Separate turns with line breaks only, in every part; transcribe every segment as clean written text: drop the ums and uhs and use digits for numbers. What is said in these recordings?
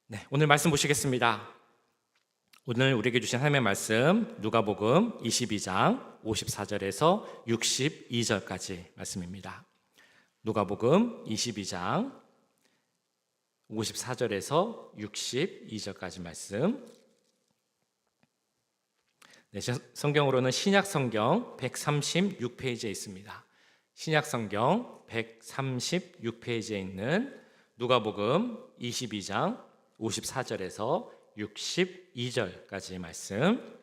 네, 오늘 말씀 보시겠습니다. 오늘 우리에게 주신 하나님의 말씀 누가복음 22장 54절에서 62절까지 말씀입니다. 누가복음 22장 54절에서 62절까지 말씀. 네, 성경으로는 신약 성경 136페이지에 있습니다. 신약 성경 136페이지에 있는 누가복음 22장 54절에서 62절까지 말씀.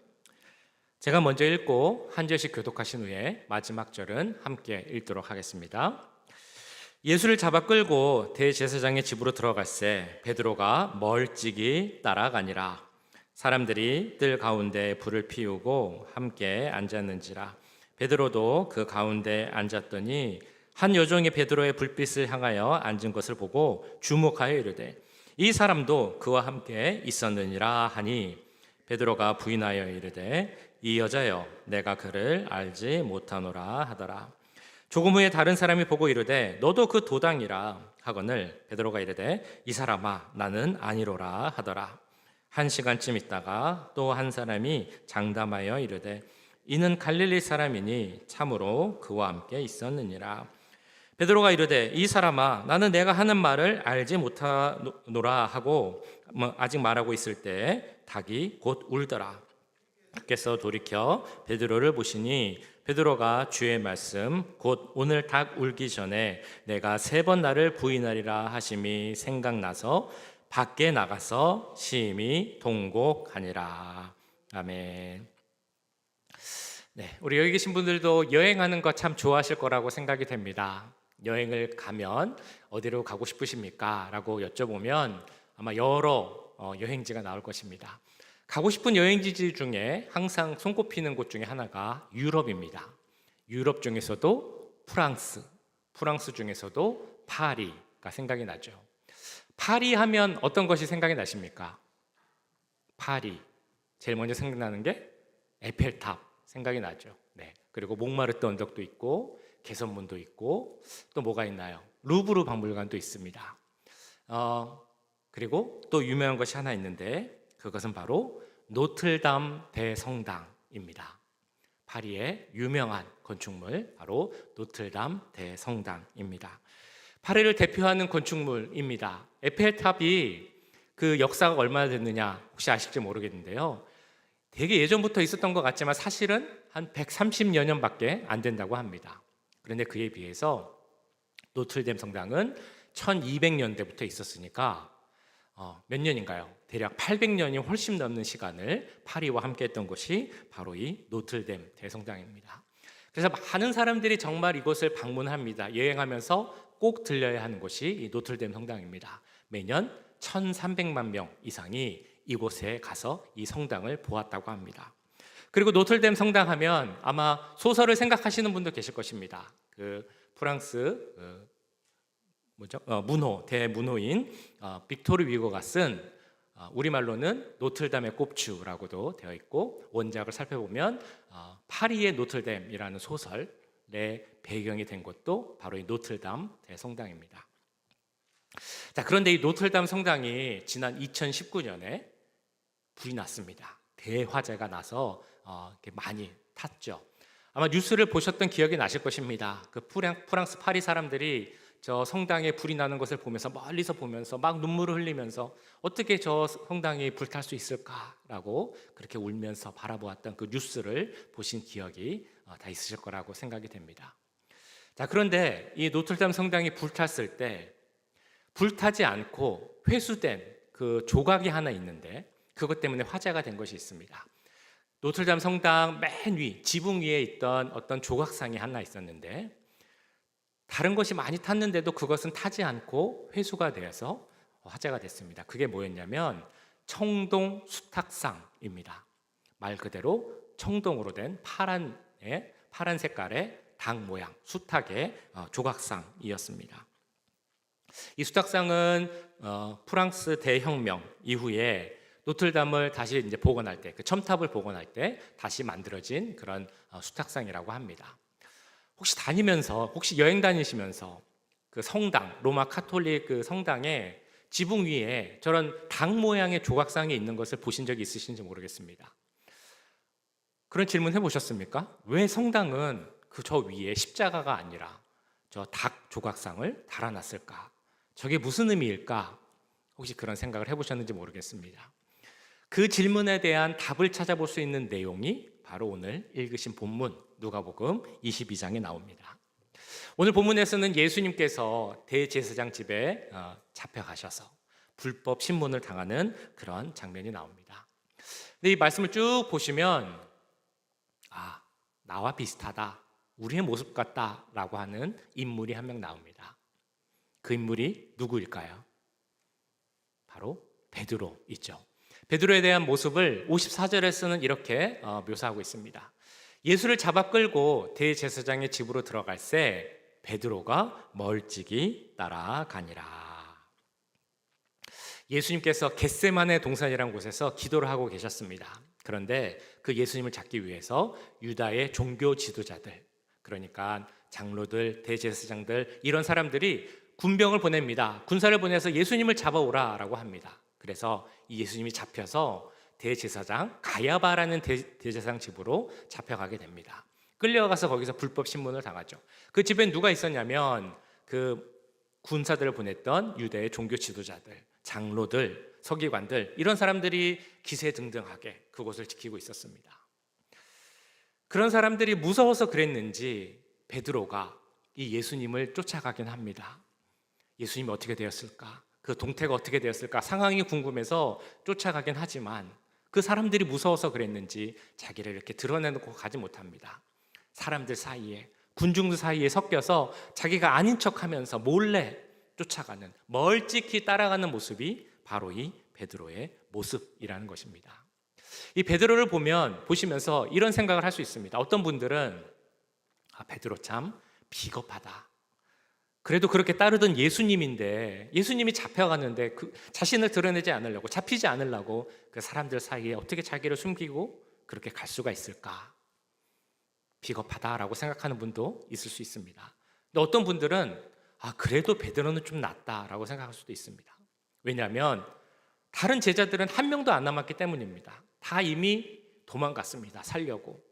제가 먼저 읽고 한 절씩 교독하신 후에 마지막 절은 함께 읽도록 하겠습니다. 예수를 잡아 끌고 대제사장의 집으로 들어갈새 베드로가 멀찍이 따라가니라. 사람들이 뜰 가운데 불을 피우고 함께 앉았는지라. 베드로도 그 가운데 앉았더니 한 여종이 베드로의 불빛을 향하여 앉은 것을 보고 주목하여 이르되 이 사람도 그와 함께 있었느니라 하니 베드로가 부인하여 이르되 이 여자여 내가 그를 알지 못하노라 하더라. 조금 후에 다른 사람이 보고 이르되 너도 그 도당이라 하거늘 베드로가 이르되 이 사람아 나는 아니로라 하더라. 1시간쯤 있다가 또 한 사람이 장담하여 이르되 이는 갈릴리 사람이니 참으로 그와 함께 있었느니라. 베드로가 이르되 이 사람아 나는 내가 하는 말을 알지 못하노라 하고 아직 말하고 있을 때 닭이 곧 울더라. 주께서 돌이켜 베드로를 보시니 베드로가 주의 말씀 곧 오늘 닭 울기 전에 내가 3번 나를 부인하리라 하심이 생각나서 밖에 나가서 심히 통곡하니라. 아멘. 네, 우리 여기 계신 분들도 여행하는 거 참 좋아하실 거라고 생각이 됩니다. 여행을 가면 어디로 가고 싶으십니까? 라고 여쭤보면 아마 여러 여행지가 나올 것입니다. 가고 싶은 여행지 중에 항상 손꼽히는 곳 중에 하나가 유럽입니다. 유럽 중에서도 프랑스 중에서도 파리가 생각이 나죠. 파리 하면 어떤 것이 생각이 나십니까? 파리, 제일 먼저 생각나는 게 에펠탑 생각이 나죠. 네. 그리고 몽마르트 언덕도 있고 개선문도 있고 또 뭐가 있나요? 루브르 박물관도 있습니다. 그리고 또 유명한 것이 하나 있는데 그것은 바로 노틀담 대성당입니다. 파리의 유명한 건축물 바로 노틀담 대성당입니다. 파리를 대표하는 건축물입니다. 에펠탑이 그 역사가 얼마나 됐느냐 혹시 아실지 모르겠는데요. 되게 예전부터 있었던 것 같지만 사실은 한 130여 년밖에 안 된다고 합니다. 그런데 그에 비해서 노틀담 성당은 1200년대부터 있었으니까 몇 년인가요? 대략 800년이 훨씬 넘는 시간을 파리와 함께 했던 것이 바로 이 노틀담 대성당입니다. 그래서 많은 사람들이 정말 이곳을 방문합니다. 여행하면서 꼭 들려야 하는 곳이 이 노틀담 성당입니다. 매년 1300만 명 이상이 이곳에 가서 이 성당을 보았다고 합니다. 그리고 노틀담 성당 하면 아마 소설을 생각하시는 분도 계실 것입니다. 그 프랑스 문호 대문호인 빅토르 위고가 쓴 우리말로는 노틀담의 꼽추라고도 되어 있고 원작을 살펴보면 파리의 노틀담이라는 소설의 배경이 된 것도 바로 이 노틀담 대성당입니다. 자, 그런데 이 노틀담 성당이 지난 2019년에 불이 났습니다. 대화재가 나서 이렇게 많이 탔죠. 아마 뉴스를 보셨던 기억이 나실 것입니다. 그 프랑스 파리 사람들이 저 성당에 불이 나는 것을 보면서 멀리서 보면서 막 눈물을 흘리면서 어떻게 저 성당이 불탈 수 있을까라고 그렇게 울면서 바라보았던 그 뉴스를 보신 기억이 다 있으실 거라고 생각이 됩니다. 자, 그런데 이 노틀담 성당이 불탔을 때 불타지 않고 회수된 그 조각이 하나 있는데 그것 때문에 화제가 된 것이 있습니다. 노틀담 성당 맨 위, 지붕 위에 있던 어떤 조각상이 하나 있었는데 다른 것이 많이 탔는데도 그것은 타지 않고 회수가 되어서 화제가 됐습니다. 그게 뭐였냐면 청동 수탉상입니다. 말 그대로 청동으로 된 파란 색깔의 닭 모양 수탉의 조각상이었습니다. 이 수탉상은 프랑스 대혁명 이후에 노틀담을 다시 이제 복원할 때, 그 첨탑을 복원할 때 다시 만들어진 그런 수탉상이라고 합니다. 혹시 여행 다니시면서 그 성당, 로마 카톨릭 그 성당에 지붕 위에 저런 닭 모양의 조각상이 있는 것을 보신 적이 있으신지 모르겠습니다. 그런 질문 해보셨습니까? 왜 성당은 그 저 위에 십자가가 아니라 저 닭 조각상을 달아놨을까? 저게 무슨 의미일까? 혹시 그런 생각을 해보셨는지 모르겠습니다. 그 질문에 대한 답을 찾아볼 수 있는 내용이 바로 오늘 읽으신 본문 누가복음 22장에 나옵니다. 오늘 본문에서는 예수님께서 대제사장 집에 잡혀가셔서 불법 신문을 당하는 그런 장면이 나옵니다. 근데 이 말씀을 쭉 보시면 나와 비슷하다, 우리의 모습 같다라고 하는 인물이 한 명 나옵니다. 그 인물이 누구일까요? 바로 베드로이죠. 베드로에 대한 모습을 54절에서는 이렇게 묘사하고 있습니다. 예수를 잡아 끌고 대제사장의 집으로 들어갈새 베드로가 멀찍이 따라가니라. 예수님께서 겟세마네 동산이라는 곳에서 기도를 하고 계셨습니다. 그런데 그 예수님을 잡기 위해서 유다의 종교 지도자들, 그러니까 장로들, 대제사장들, 이런 사람들이 군병을 보냅니다. 군사를 보내서 예수님을 잡아오라라고 합니다. 그래서 이 예수님이 잡혀서 대제사장 가야바라는 대제사장 집으로 잡혀가게 됩니다. 끌려가서 거기서 불법 신문을 당하죠. 그 집엔 누가 있었냐면 그 군사들을 보냈던 유대의 종교 지도자들, 장로들, 서기관들, 이런 사람들이 기세등등하게 그곳을 지키고 있었습니다. 그런 사람들이 무서워서 그랬는지 베드로가 이 예수님을 쫓아가긴 합니다. 예수님이 어떻게 되었을까? 그 동태가 어떻게 되었을까? 상황이 궁금해서 쫓아가긴 하지만 그 사람들이 무서워서 그랬는지 자기를 이렇게 드러내놓고 가지 못합니다. 사람들 사이에, 군중들 사이에 섞여서 자기가 아닌 척하면서 몰래 쫓아가는, 멀찍이 따라가는 모습이 바로 이 베드로의 모습이라는 것입니다. 이 베드로를 보시면서 이런 생각을 할 수 있습니다. 어떤 분들은 베드로 참 비겁하다. 그래도 그렇게 따르던 예수님인데, 예수님이 잡혀가는데 자신을 드러내지 않으려고, 잡히지 않으려고 그 사람들 사이에 어떻게 자기를 숨기고 그렇게 갈 수가 있을까? 비겁하다라고 생각하는 분도 있을 수 있습니다. 근데 어떤 분들은 그래도 베드로는 좀 낫다라고 생각할 수도 있습니다. 왜냐하면 다른 제자들은 한 명도 안 남았기 때문입니다. 다 이미 도망갔습니다. 살려고.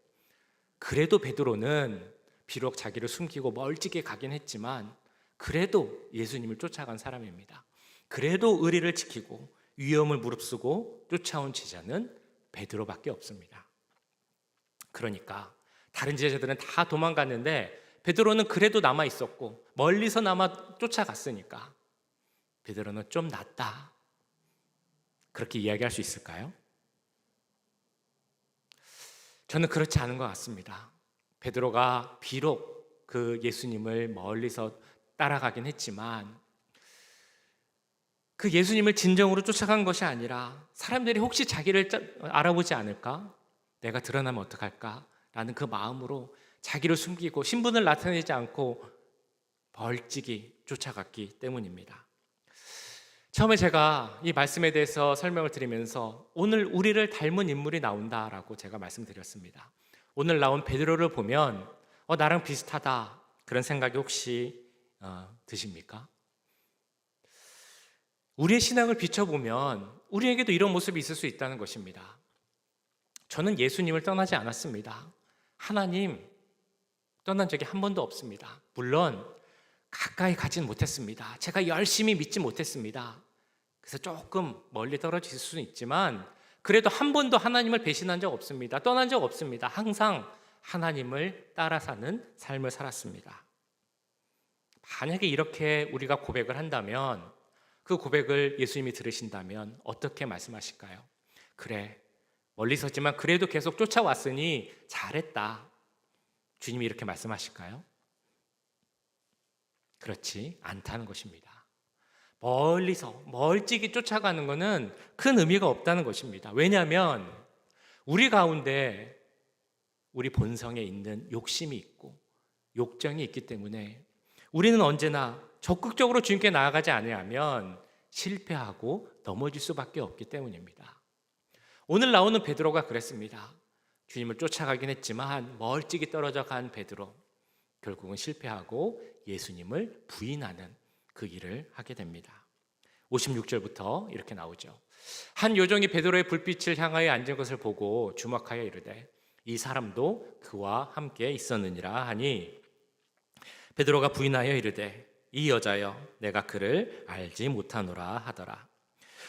그래도 베드로는 비록 자기를 숨기고 멀찍이 가긴 했지만 그래도 예수님을 쫓아간 사람입니다. 그래도 의리를 지키고 위험을 무릅쓰고 쫓아온 제자는 베드로밖에 없습니다. 그러니까 다른 제자들은 다 도망갔는데 베드로는 그래도 남아 있었고 멀리서 남아 쫓아갔으니까 베드로는 좀 낫다, 그렇게 이야기할 수 있을까요? 저는 그렇지 않은 것 같습니다. 베드로가 비록 그 예수님을 멀리서 따라가긴 했지만 그 예수님을 진정으로 쫓아간 것이 아니라 사람들이 혹시 자기를 알아보지 않을까? 내가 드러나면 어떡할까? 라는 그 마음으로 자기를 숨기고 신분을 나타내지 않고 멀찍이 쫓아갔기 때문입니다. 처음에 제가 이 말씀에 대해서 설명을 드리면서 오늘 우리를 닮은 인물이 나온다라고 제가 말씀드렸습니다. 오늘 나온 베드로를 보면 나랑 비슷하다, 그런 생각이 혹시 드십니까? 우리의 신앙을 비춰보면 우리에게도 이런 모습이 있을 수 있다는 것입니다. 저는 예수님을 떠나지 않았습니다. 하나님 떠난 적이 한 번도 없습니다. 물론 가까이 가진 못했습니다. 제가 열심히 믿지 못했습니다. 그래서 조금 멀리 떨어질 수는 있지만 그래도 한 번도 하나님을 배신한 적 없습니다. 떠난 적 없습니다. 항상 하나님을 따라 사는 삶을 살았습니다. 만약에 이렇게 우리가 고백을 한다면, 그 고백을 예수님이 들으신다면 어떻게 말씀하실까요? 그래, 멀리 섰지만 그래도 계속 쫓아왔으니 잘했다, 주님이 이렇게 말씀하실까요? 그렇지 않다는 것입니다. 멀리서 멀찍이 쫓아가는 것은 큰 의미가 없다는 것입니다. 왜냐하면 우리 가운데 우리 본성에 있는 욕심이 있고 욕정이 있기 때문에 우리는 언제나 적극적으로 주님께 나아가지 않으면 실패하고 넘어질 수밖에 없기 때문입니다. 오늘 나오는 베드로가 그랬습니다. 주님을 쫓아가긴 했지만 멀찍이 떨어져 간 베드로, 결국은 실패하고 예수님을 부인하는 그 일을 하게 됩니다. 56절부터 이렇게 나오죠. 한 요정이 베드로의 불빛을 향하여 앉은 것을 보고 주목하여 이르되 이 사람도 그와 함께 있었느니라 하니 베드로가 부인하여 이르되 이 여자여 내가 그를 알지 못하노라 하더라.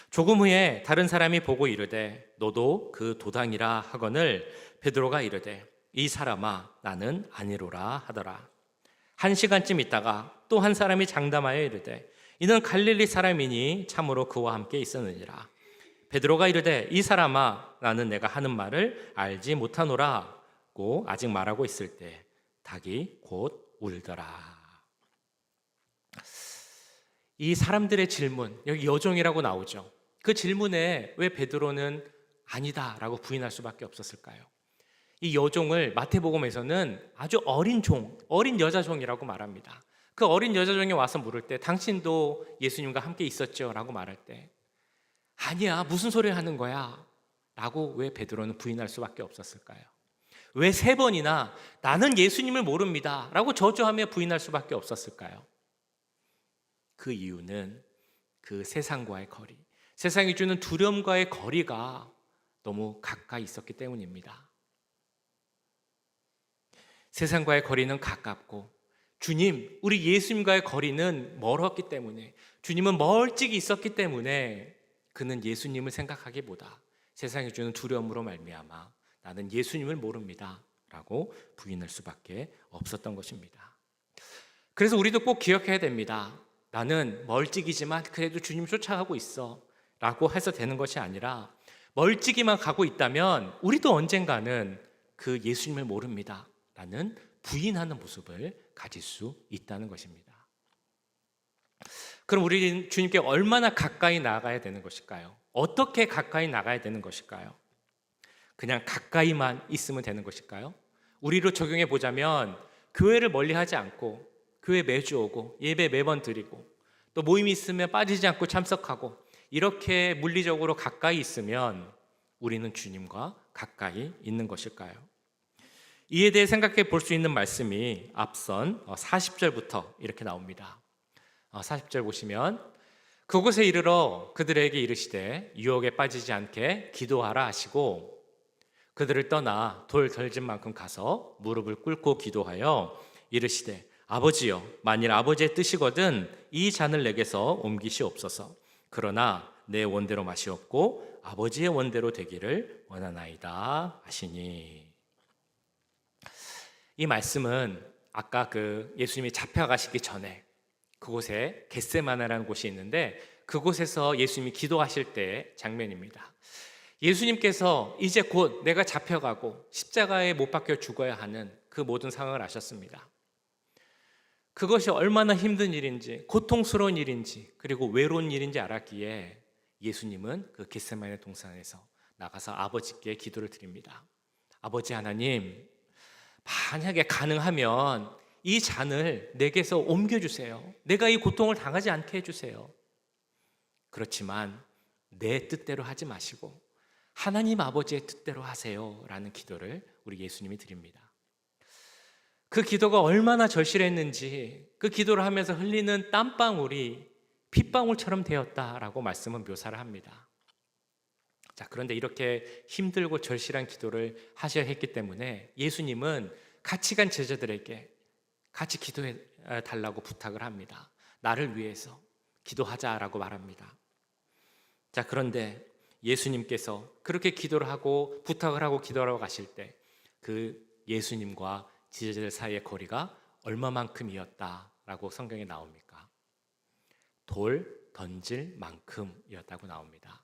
조금 후에 다른 사람이 보고 이르되 너도 그 도당이라 하거늘 베드로가 이르되 이 사람아 나는 아니로라 하더라. 1시간쯤 있다가 또 한 사람이 장담하여 이르되 이는 갈릴리 사람이니 참으로 그와 함께 있었느니라. 베드로가 이르되 이 사람아 나는 내가 하는 말을 알지 못하노라고 아직 말하고 있을 때 닭이 곧 울더라. 이 사람들의 질문, 여기 여종이라고 나오죠. 그 질문에 왜 베드로는 아니다라고 부인할 수밖에 없었을까요? 이 여종을 마태복음에서는 아주 어린 종, 어린 여자 종이라고 말합니다. 그 어린 여자 종이 와서 물을 때 당신도 예수님과 함께 있었죠? 라고 말할 때 아니야, 무슨 소리를 하는 거야? 라고 왜 베드로는 부인할 수밖에 없었을까요? 왜 3번이나 나는 예수님을 모릅니다 라고 저주하며 부인할 수밖에 없었을까요? 그 이유는 그 세상과의 거리, 세상이 주는 두려움과의 거리가 너무 가까이 있었기 때문입니다. 세상과의 거리는 가깝고 주님, 우리 예수님과의 거리는 멀었기 때문에, 주님은 멀찍이 있었기 때문에 그는 예수님을 생각하기보다 세상이 주는 두려움으로 말미암아 나는 예수님을 모릅니다 라고 부인할 수밖에 없었던 것입니다. 그래서 우리도 꼭 기억해야 됩니다. 나는 멀찍이지만 그래도 주님 쫓아가고 있어 라고 해서 되는 것이 아니라 멀찍이만 가고 있다면 우리도 언젠가는 그 예수님을 모릅니다 라는 부인하는 모습을 가질 수 있다는 것입니다. 그럼 우리 주님께 얼마나 가까이 나가야 되는 것일까요? 어떻게 가까이 나가야 되는 것일까요? 그냥 가까이만 있으면 되는 것일까요? 우리로 적용해 보자면 교회를 멀리하지 않고 교회 매주 오고 예배 매번 드리고 또 모임이 있으면 빠지지 않고 참석하고 이렇게 물리적으로 가까이 있으면 우리는 주님과 가까이 있는 것일까요? 이에 대해 생각해 볼 수 있는 말씀이 앞선 40절부터 이렇게 나옵니다. 40절 보시면 그곳에 이르러 그들에게 이르시되 유혹에 빠지지 않게 기도하라 하시고 그들을 떠나 돌 덜진 만큼 가서 무릎을 꿇고 기도하여 이르시되 아버지여 만일 아버지의 뜻이거든 이 잔을 내게서 옮기시옵소서. 그러나 내 원대로 마시옵고 아버지의 원대로 되기를 원하나이다 하시니. 이 말씀은 아까 그 예수님이 잡혀가시기 전에 그곳에 겟세마네라는 곳이 있는데 그곳에서 예수님이 기도하실 때의 장면입니다. 예수님께서 이제 곧 내가 잡혀가고 십자가에 못 박혀 죽어야 하는 그 모든 상황을 아셨습니다. 그것이 얼마나 힘든 일인지, 고통스러운 일인지, 그리고 외로운 일인지 알았기에 예수님은 그 겟세마네 동산에서 나가서 아버지께 기도를 드립니다. 아버지 하나님, 만약에 가능하면 이 잔을 내게서 옮겨주세요. 내가 이 고통을 당하지 않게 해주세요. 그렇지만 내 뜻대로 하지 마시고 하나님 아버지의 뜻대로 하세요 라는 기도를 우리 예수님이 드립니다. 그 기도가 얼마나 절실했는지 그 기도를 하면서 흘리는 땀방울이 핏방울처럼 되었다라고 말씀은 묘사를 합니다. 자, 그런데 이렇게 힘들고 절실한 기도를 하셔야 했기 때문에 예수님은 같이 간 제자들에게 같이 기도해 달라고 부탁을 합니다. 나를 위해서 기도하자라고 말합니다. 자, 그런데 예수님께서 그렇게 기도를 하고 부탁을 하고 기도하러 가실 때 그 예수님과 제자들 사이의 거리가 얼마만큼이었다라고 성경에 나옵니까? 돌 던질 만큼이었다고 나옵니다.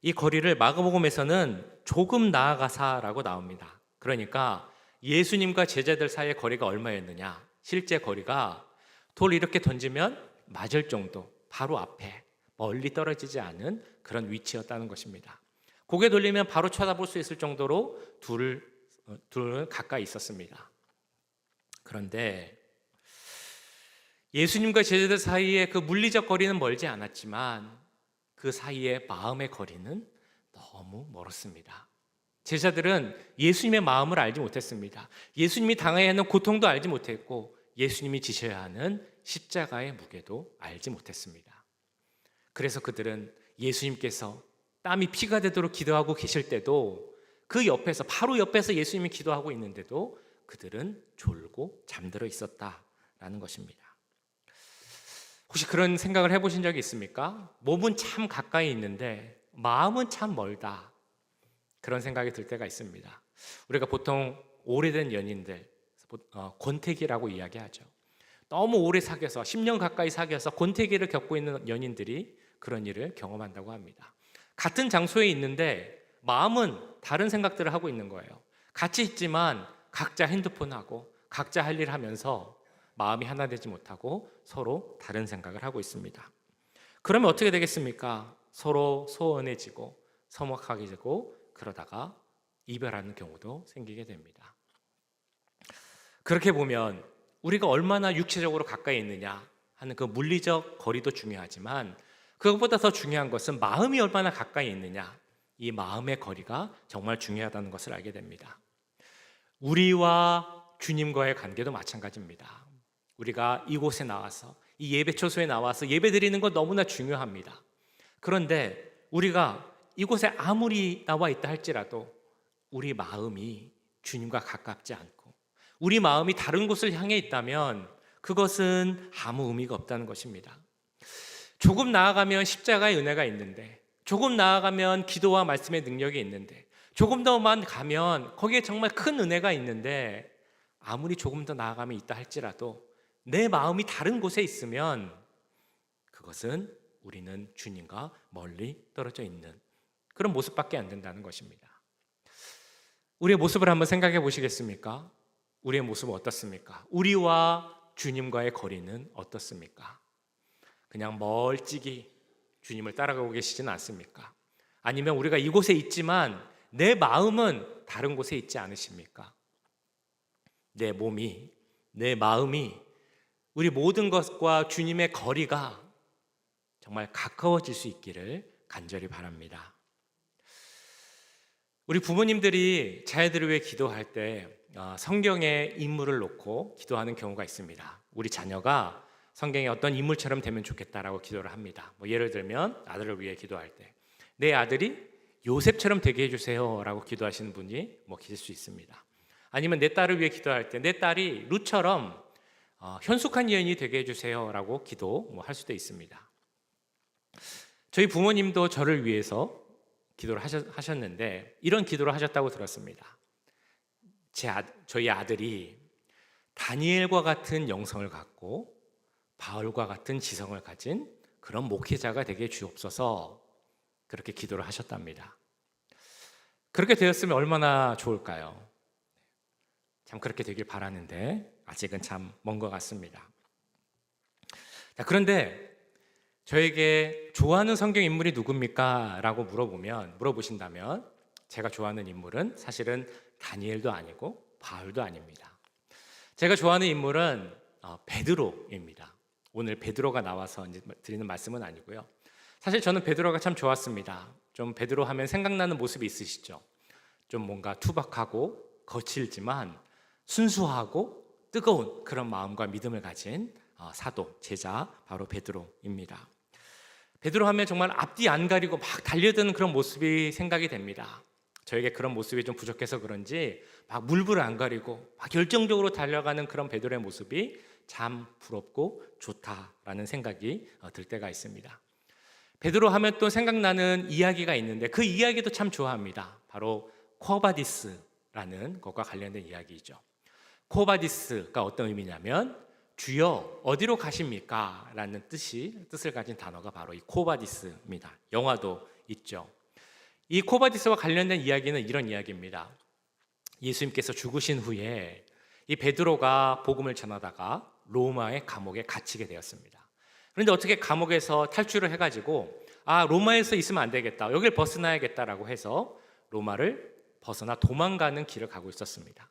이 거리를 마가복음에서는 조금 나아가사라고 나옵니다. 그러니까 예수님과 제자들 사이의 거리가 얼마였느냐? 실제 거리가 돌 이렇게 던지면 맞을 정도, 바로 앞에 멀리 떨어지지 않은 그런 위치였다는 것입니다. 고개 돌리면 바로 쳐다볼 수 있을 정도로 둘은 가까이 있었습니다. 그런데 예수님과 제자들 사이의 그 물리적 거리는 멀지 않았지만 그 사이의 마음의 거리는 너무 멀었습니다. 제자들은 예수님의 마음을 알지 못했습니다. 예수님이 당해야 하는 고통도 알지 못했고 예수님이 지셔야 하는 십자가의 무게도 알지 못했습니다. 그래서 그들은 예수님께서 땀이 피가 되도록 기도하고 계실 때도 그 옆에서, 바로 옆에서 예수님이 기도하고 있는데도 그들은 졸고 잠들어 있었다라는 것입니다. 혹시 그런 생각을 해보신 적이 있습니까? 몸은 참 가까이 있는데 마음은 참 멀다, 그런 생각이 들 때가 있습니다. 우리가 보통 오래된 연인들, 권태기라고 이야기하죠. 너무 오래 사귀어서 10년 가까이 사귀어서 권태기를 겪고 있는 연인들이 그런 일을 경험한다고 합니다. 같은 장소에 있는데 마음은 다른 생각들을 하고 있는 거예요. 같이 있지만 각자 핸드폰하고 각자 할 일 하면서 마음이 하나 되지 못하고 서로 다른 생각을 하고 있습니다. 그러면 어떻게 되겠습니까? 서로 소원해지고 서먹하게 되고 그러다가 이별하는 경우도 생기게 됩니다. 그렇게 보면 우리가 얼마나 육체적으로 가까이 있느냐 하는 그 물리적 거리도 중요하지만 그것보다 더 중요한 것은 마음이 얼마나 가까이 있느냐, 이 마음의 거리가 정말 중요하다는 것을 알게 됩니다. 우리와 주님과의 관계도 마찬가지입니다. 우리가 이곳에 나와서, 이 예배초소에 나와서 예배 드리는 것 너무나 중요합니다. 그런데 우리가 이곳에 아무리 나와 있다 할지라도 우리 마음이 주님과 가깝지 않고 우리 마음이 다른 곳을 향해 있다면 그것은 아무 의미가 없다는 것입니다. 조금 나아가면 십자가의 은혜가 있는데, 조금 나아가면 기도와 말씀의 능력이 있는데, 조금 더만 가면 거기에 정말 큰 은혜가 있는데, 아무리 조금 더 나아가면 있다 할지라도 내 마음이 다른 곳에 있으면 그것은 우리는 주님과 멀리 떨어져 있는 그런 모습밖에 안 된다는 것입니다. 우리의 모습을 한번 생각해 보시겠습니까? 우리의 모습은 어떻습니까? 우리와 주님과의 거리는 어떻습니까? 그냥 멀찍이 주님을 따라가고 계시지는 않습니까? 아니면 우리가 이곳에 있지만 내 마음은 다른 곳에 있지 않으십니까? 내 몸이, 내 마음이, 우리 모든 것과 주님의 거리가 정말 가까워질 수 있기를 간절히 바랍니다. 우리 부모님들이 자녀들을 위해 기도할 때 성경의 인물을 놓고 기도하는 경우가 있습니다. 우리 자녀가 성경의 어떤 인물처럼 되면 좋겠다라고 기도를 합니다. 예를 들면 아들을 위해 기도할 때 내 아들이 요셉처럼 되게 해주세요 라고 기도하시는 분이 계실 수 있습니다. 아니면 내 딸을 위해 기도할 때 내 딸이 룻처럼 현숙한 여인이 되게 해주세요 라고 기도할 수도 있습니다. 저희 부모님도 저를 위해서 기도를 하셨는데 이런 기도를 하셨다고 들었습니다. 저희 아들이 다니엘과 같은 영성을 갖고 바울과 같은 지성을 가진 그런 목회자가 되게 주옵소서, 그렇게 기도를 하셨답니다. 그렇게 되었으면 얼마나 좋을까요? 참 그렇게 되길 바라는데 아직은 참 먼 것 같습니다. 그런데 저에게 좋아하는 성경 인물이 누굽니까? 라고 물어보신다면 제가 좋아하는 인물은 사실은 다니엘도 아니고 바울도 아닙니다. 제가 좋아하는 인물은 베드로입니다. 오늘 베드로가 나와서 이제 드리는 말씀은 아니고요. 사실 저는 베드로가 참 좋았습니다. 좀 베드로 하면 생각나는 모습이 있으시죠? 좀 뭔가 투박하고 거칠지만 순수하고 뜨거운 그런 마음과 믿음을 가진 사도, 제자, 바로 베드로입니다. 베드로 하면 정말 앞뒤 안 가리고 막 달려드는 그런 모습이 생각이 됩니다. 저에게 그런 모습이 좀 부족해서 그런지 막 물불을 안 가리고 막 결정적으로 달려가는 그런 베드로의 모습이 참 부럽고 좋다라는 생각이 들 때가 있습니다. 베드로 하면 또 생각나는 이야기가 있는데 그 이야기도 참 좋아합니다. 바로 코바디스라는 것과 관련된 이야기죠. 코바디스가 어떤 의미냐면 주여 어디로 가십니까? 라는 뜻을 가진 단어가 바로 이 코바디스입니다. 영화도 있죠. 이 코바디스와 관련된 이야기는 이런 이야기입니다. 예수님께서 죽으신 후에 이 베드로가 복음을 전하다가 로마의 감옥에 갇히게 되었습니다. 그런데 어떻게 감옥에서 탈출을 해가지고 로마에서 있으면 안 되겠다, 여길 벗어나야겠다라고 해서 로마를 벗어나 도망가는 길을 가고 있었습니다.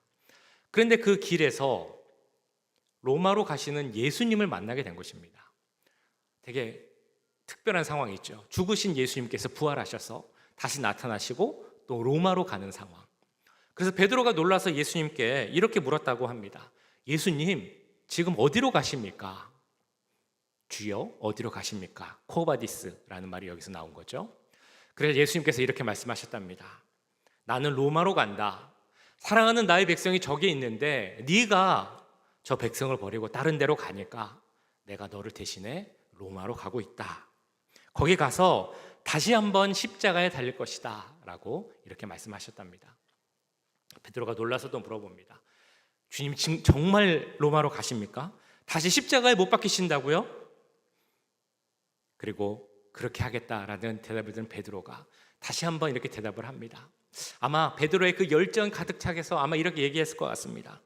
그런데 그 길에서 로마로 가시는 예수님을 만나게 된 것입니다. 되게 특별한 상황이 있죠. 죽으신 예수님께서 부활하셔서 다시 나타나시고 또 로마로 가는 상황. 그래서 베드로가 놀라서 예수님께 이렇게 물었다고 합니다. 예수님, 지금 어디로 가십니까? 주여 어디로 가십니까? 코바디스라는 말이 여기서 나온 거죠. 그래서 예수님께서 이렇게 말씀하셨답니다. 나는 로마로 간다. 사랑하는 나의 백성이 저기 있는데 네가 저 백성을 버리고 다른 데로 가니까 내가 너를 대신해 로마로 가고 있다. 거기 가서 다시 한번 십자가에 달릴 것이다 라고 이렇게 말씀하셨답니다. 베드로가 놀라서도 물어봅니다. 주님 지금 정말 로마로 가십니까? 다시 십자가에 못 박히신다고요? 그리고 그렇게 하겠다라는 대답을 들은 베드로가 다시 한번 이렇게 대답을 합니다. 아마 베드로의 그 열정 가득 차게서 아마 이렇게 얘기했을 것 같습니다.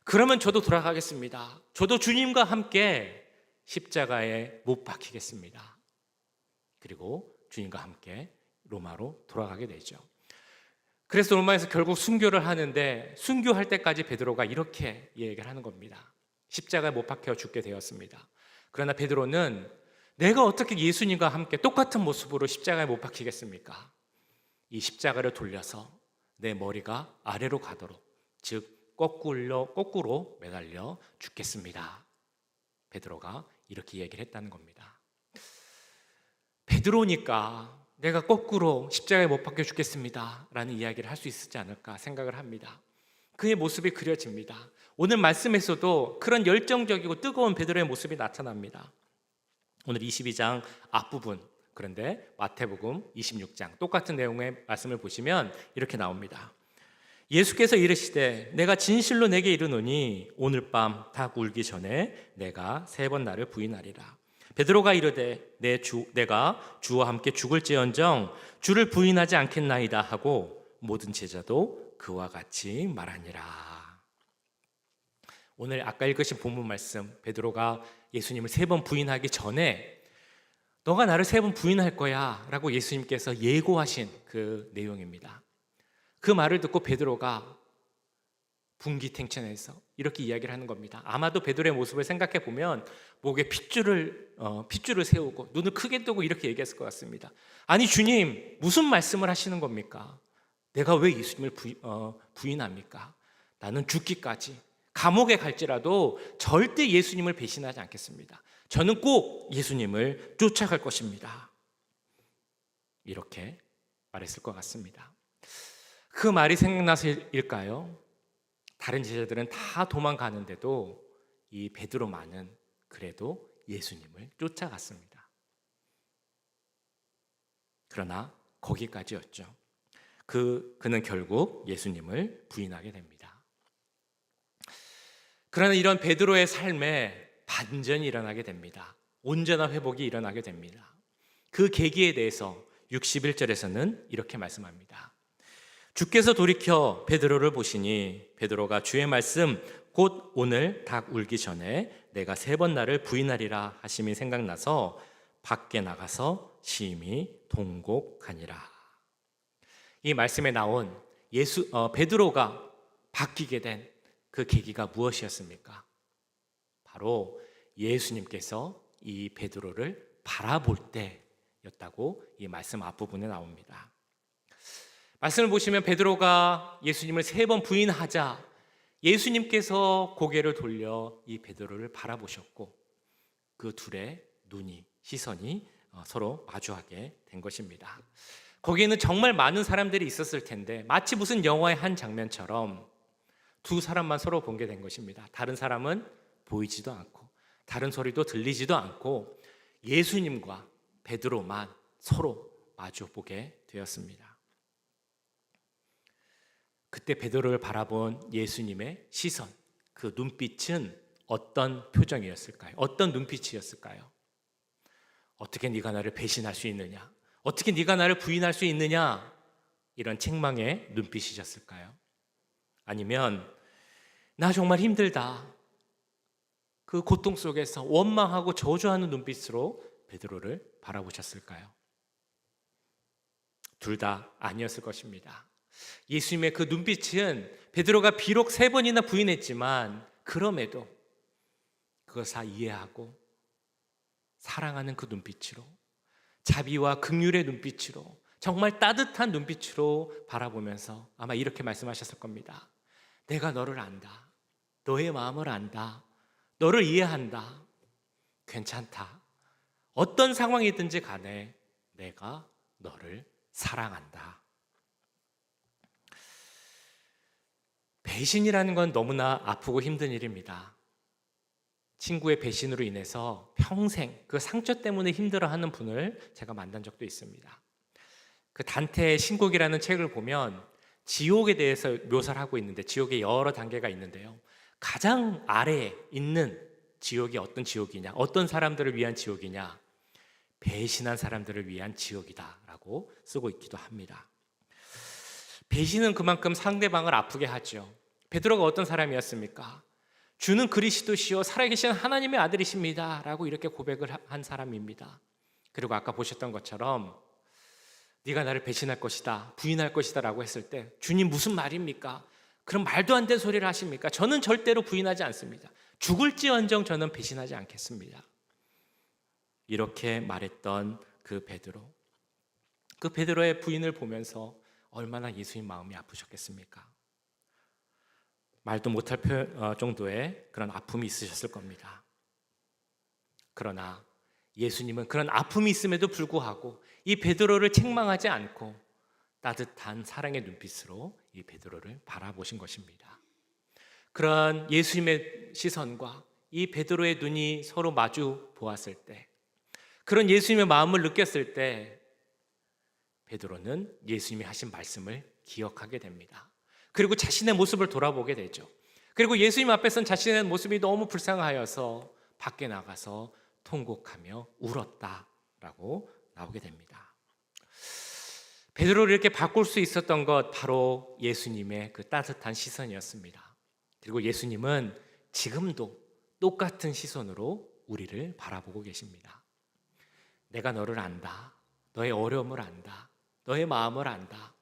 그러면 저도 돌아가겠습니다. 저도 주님과 함께 십자가에 못 박히겠습니다. 그리고 주님과 함께 로마로 돌아가게 되죠. 그래서 로마에서 결국 순교를 하는데 순교할 때까지 베드로가 이렇게 얘기를 하는 겁니다. 십자가에 못 박혀 죽게 되었습니다. 그러나 베드로는 내가 어떻게 예수님과 함께 똑같은 모습으로 십자가에 못 박히겠습니까? 이 십자가를 돌려서 내 머리가 아래로 가도록, 즉 거꾸로 매달려 죽겠습니다. 베드로가 이렇게 얘기를 했다는 겁니다. 베드로니까 내가 거꾸로 십자가에 못 박혀 죽겠습니다 라는 이야기를 할 수 있지 않을까 생각을 합니다. 그의 모습이 그려집니다. 오늘 말씀에서도 그런 열정적이고 뜨거운 베드로의 모습이 나타납니다. 오늘 22장 앞부분, 그런데 마태복음 26장 똑같은 내용의 말씀을 보시면 이렇게 나옵니다. 예수께서 이르시되 내가 진실로 내게 이르노니 오늘 밤 닭 울기 전에 내가 3번 나를 부인하리라. 베드로가 이르되 내가 주와 함께 죽을지언정 주를 부인하지 않겠나이다 하고 모든 제자도 그와 같이 말하니라. 오늘 아까 읽으신 본문 말씀, 베드로가 예수님을 3번 부인하기 전에 너가 나를 3번 부인할 거야 라고 예수님께서 예고하신 그 내용입니다. 그 말을 듣고 베드로가 분기탱천해서 이렇게 이야기를 하는 겁니다. 아마도 베드로의 모습을 생각해 보면 목에 핏줄을 세우고 눈을 크게 뜨고 이렇게 얘기했을 것 같습니다. 아니 주님, 무슨 말씀을 하시는 겁니까? 내가 왜 예수님을 부인합니까? 나는 죽기까지 감옥에 갈지라도 절대 예수님을 배신하지 않겠습니다. 저는 꼭 예수님을 쫓아갈 것입니다. 이렇게 말했을 것 같습니다. 그 말이 생각나서일까요? 다른 제자들은 다 도망가는데도 이 베드로만은 그래도 예수님을 쫓아갔습니다. 그러나 거기까지였죠. 그는 결국 예수님을 부인하게 됩니다. 그러나 이런 베드로의 삶에 반전이 일어나게 됩니다. 온전한 회복이 일어나게 됩니다. 그 계기에 대해서 61절에서는 이렇게 말씀합니다. 주께서 돌이켜 베드로를 보시니 베드로가 주의 말씀 곧 오늘 닭 울기 전에 내가 3번 나를 부인하리라 하심이 생각나서 밖에 나가서 심히 통곡하니라. 이 말씀에 나온 베드로가 바뀌게 된 그 계기가 무엇이었습니까? 바로 예수님께서 이 베드로를 바라볼 때였다고 이 말씀 앞부분에 나옵니다. 말씀을 보시면 베드로가 예수님을 3번 부인하자 예수님께서 고개를 돌려 이 베드로를 바라보셨고 그 둘의 시선이 서로 마주하게 된 것입니다. 거기에는 정말 많은 사람들이 있었을 텐데 마치 무슨 영화의 한 장면처럼 두 사람만 서로 본 게 된 것입니다. 다른 사람은 보이지도 않고 다른 소리도 들리지도 않고 예수님과 베드로만 서로 마주보게 되었습니다. 그때 베드로를 바라본 예수님의 시선, 그 눈빛은 어떤 표정이었을까요? 어떤 눈빛이었을까요? 어떻게 네가 나를 배신할 수 있느냐? 어떻게 네가 나를 부인할 수 있느냐? 이런 책망의 눈빛이셨을까요? 아니면 나 정말 힘들다. 그 고통 속에서 원망하고 저주하는 눈빛으로 베드로를 바라보셨을까요? 둘 다 아니었을 것입니다. 예수님의 그 눈빛은 베드로가 비록 3번이나 부인했지만 그럼에도 그것을 다 이해하고 사랑하는 그 눈빛으로 자비와 긍휼의 눈빛으로 정말 따뜻한 눈빛으로 바라보면서 아마 이렇게 말씀하셨을 겁니다. 내가 너를 안다. 너의 마음을 안다. 너를 이해한다. 괜찮다. 어떤 상황이든지 간에 내가 너를 사랑한다. 배신이라는 건 너무나 아프고 힘든 일입니다. 친구의 배신으로 인해서 평생 그 상처 때문에 힘들어하는 분을 제가 만난 적도 있습니다. 그 단테의 신곡이라는 책을 보면 지옥에 대해서 묘사를 하고 있는데, 지옥에 여러 단계가 있는데요, 가장 아래에 있는 지옥이 어떤 지옥이냐, 어떤 사람들을 위한 지옥이냐, 배신한 사람들을 위한 지옥이다라고 쓰고 있기도 합니다. 배신은 그만큼 상대방을 아프게 하죠. 베드로가 어떤 사람이었습니까? 주는 그리스도시요 살아계신 하나님의 아들이십니다 라고 이렇게 고백을 한 사람입니다. 그리고 아까 보셨던 것처럼 네가 나를 배신할 것이다, 부인할 것이다 라고 했을 때, 주님 무슨 말입니까? 그럼 말도 안 되는 소리를 하십니까? 저는 절대로 부인하지 않습니다. 죽을지언정 저는 배신하지 않겠습니다. 이렇게 말했던 그 베드로, 그 베드로의 부인을 보면서 얼마나 예수님 마음이 아프셨겠습니까? 말도 못할 정도의 그런 아픔이 있으셨을 겁니다. 그러나 예수님은 그런 아픔이 있음에도 불구하고 이 베드로를 책망하지 않고 따뜻한 사랑의 눈빛으로 이 베드로를 바라보신 것입니다. 그런 예수님의 시선과 이 베드로의 눈이 서로 마주 보았을 때, 그런 예수님의 마음을 느꼈을 때 베드로는 예수님이 하신 말씀을 기억하게 됩니다. 그리고 자신의 모습을 돌아보게 되죠. 그리고 예수님 앞에선 자신의 모습이 너무 불쌍하여서 밖에 나가서 통곡하며 울었다라고 나오게 됩니다. 베드로를 이렇게 바꿀 수 있었던 것, 바로 예수님의 그 따뜻한 시선이었습니다. 그리고 예수님은 지금도 똑같은 시선으로 우리를 바라보고 계십니다. 내가 너를 안다. 너의 어려움을 안다. 너의 마음을 안다.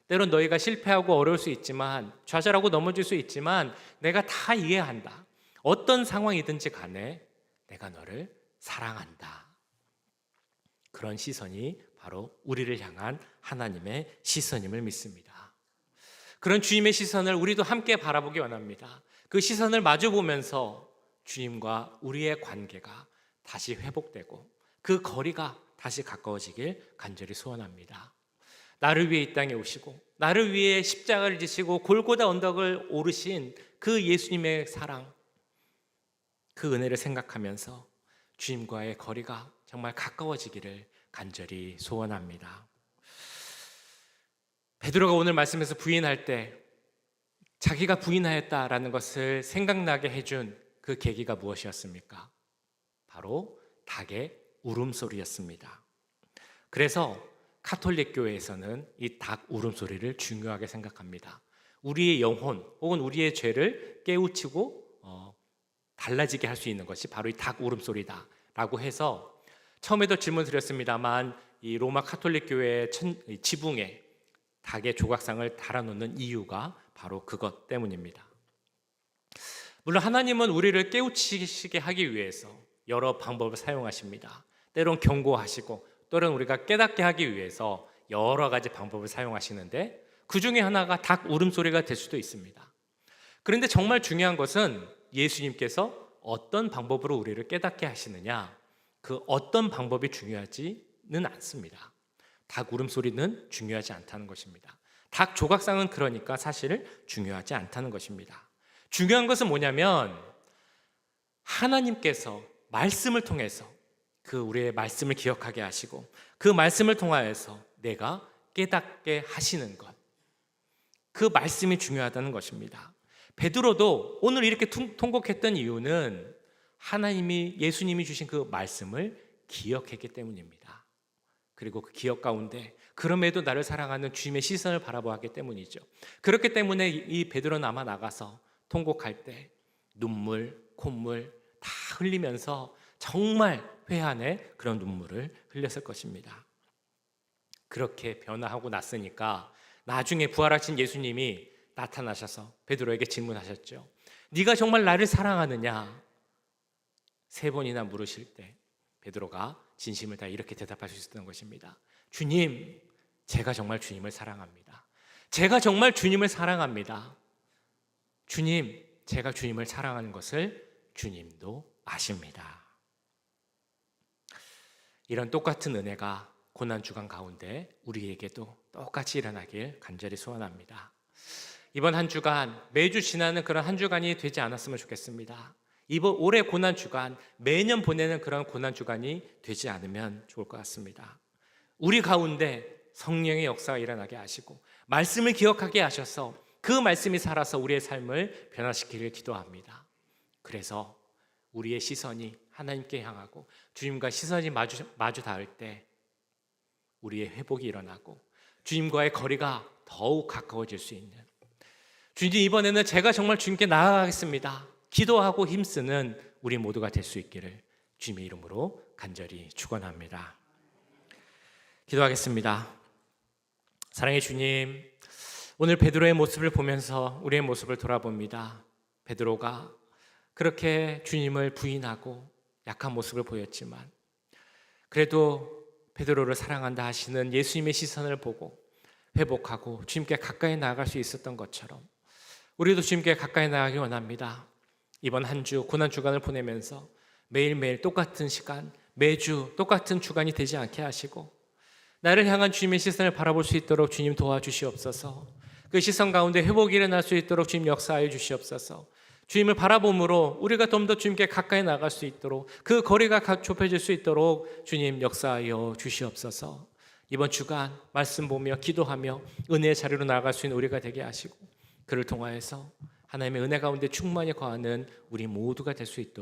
때론 너희가 실패하고 어려울 수 있지만, 좌절하고 넘어질 수 있지만 내가 다 이해한다. 어떤 상황이든지 간에 내가 너를 사랑한다. 그런 시선이 바로 우리를 향한 하나님의 시선임을 믿습니다. 그런 주님의 시선을 우리도 함께 바라보기 원합니다. 그 시선을 마주보면서 주님과 우리의 관계가 다시 회복되고 그 거리가 다시 가까워지길 간절히 소원합니다. 나를 위해 이 땅에 오시고 나를 위해 십자가를 지시고 골고다 언덕을 오르신 그 예수님의 사랑, 그 은혜를 생각하면서 주님과의 거리가 정말 가까워지기를 간절히 소원합니다. 베드로가 오늘 말씀에서 부인할 때 자기가 부인하였다라는 것을 생각나게 해준 그 계기가 무엇이었습니까? 바로 닭의 울음소리였습니다. 그래서 카톨릭 교회에서는 이 닭 울음소리를 중요하게 생각합니다. 우리의 영혼 혹은 우리의 죄를 깨우치고 달라지게 할 수 있는 것이 바로 이 닭 울음소리다 라고 해서, 처음에도 질문 드렸습니다만 이 로마 카톨릭 교회의 지붕에 닭의 조각상을 달아놓는 이유가 바로 그것 때문입니다. 물론 하나님은 우리를 깨우치게 하기 위해서 여러 방법을 사용하십니다. 때론 경고하시고 또는 우리가 깨닫게 하기 위해서 여러 가지 방법을 사용하시는데, 그 중에 하나가 닭 울음소리가 될 수도 있습니다. 그런데 정말 중요한 것은 예수님께서 어떤 방법으로 우리를 깨닫게 하시느냐, 그 어떤 방법이 중요하지는 않습니다. 닭 울음소리는 중요하지 않다는 것입니다. 닭 조각상은 그러니까 사실 중요하지 않다는 것입니다. 중요한 것은 뭐냐면 하나님께서 말씀을 통해서 그 우리의 말씀을 기억하게 하시고 그 말씀을 통하여서 내가 깨닫게 하시는 것, 그 말씀이 중요하다는 것입니다. 베드로도 오늘 이렇게 통곡했던 이유는 하나님이, 예수님이 주신 그 말씀을 기억했기 때문입니다. 그리고 그 기억 가운데 그럼에도 나를 사랑하는 주님의 시선을 바라보았기 때문이죠. 그렇기 때문에 이 베드로는 아마 나가서 통곡할 때 눈물, 콧물 다 흘리면서 정말 회한의 그런 눈물을 흘렸을 것입니다. 그렇게 변화하고 났으니까 나중에 부활하신 예수님이 나타나셔서 베드로에게 질문하셨죠. 네가 정말 나를 사랑하느냐? 3번이나 물으실 때 베드로가 진심을 다 이렇게 대답할 수 있었던 것입니다. 주님, 제가 정말 주님을 사랑합니다. 제가 정말 주님을 사랑합니다. 주님, 제가 주님을 사랑하는 것을 주님도 아십니다. 이런 똑같은 은혜가 고난 주간 가운데 우리에게도 똑같이 일어나길 간절히 소원합니다. 이번 한 주간 매주 지나는 그런 한 주간이 되지 않았으면 좋겠습니다. 이번 올해 고난 주간 매년 보내는 그런 고난 주간이 되지 않으면 좋을 것 같습니다. 우리 가운데 성령의 역사가 일어나게 하시고 말씀을 기억하게 하셔서 그 말씀이 살아서 우리의 삶을 변화시키기를 기도합니다. 그래서 우리의 시선이 하나님께 향하고 주님과 시선이 마주 닿을 때 우리의 회복이 일어나고 주님과의 거리가 더욱 가까워질 수 있는, 주님 이번에는 제가 정말 주님께 나아가겠습니다, 기도하고 힘쓰는 우리 모두가 될 수 있기를 주님의 이름으로 간절히 축원합니다. 기도하겠습니다. 사랑의 주님, 오늘 베드로의 모습을 보면서 우리의 모습을 돌아봅니다. 베드로가 그렇게 주님을 부인하고 약한 모습을 보였지만 그래도 베드로를 사랑한다 하시는 예수님의 시선을 보고 회복하고 주님께 가까이 나아갈 수 있었던 것처럼 우리도 주님께 가까이 나아가기 원합니다. 이번 한 주 고난 주간을 보내면서 매일매일 똑같은 시간, 매주 똑같은 주간이 되지 않게 하시고 나를 향한 주님의 시선을 바라볼 수 있도록 주님 도와주시옵소서. 그 시선 가운데 회복이 일어날 수 있도록 주님 역사하여 주시옵소서. 주님을 바라봄으로 우리가 좀 더 주님께 가까이 나갈 수 있도록 그 거리가 좁혀질 수 있도록 주님 역사하여 주시옵소서. 이번 주간 말씀 보며 기도하며 은혜의 자리로 나아갈 수 있는 우리가 되게 하시고 그를 통하여서 하나님의 은혜 가운데 충만히 거하는 우리 모두가 될 수 있도록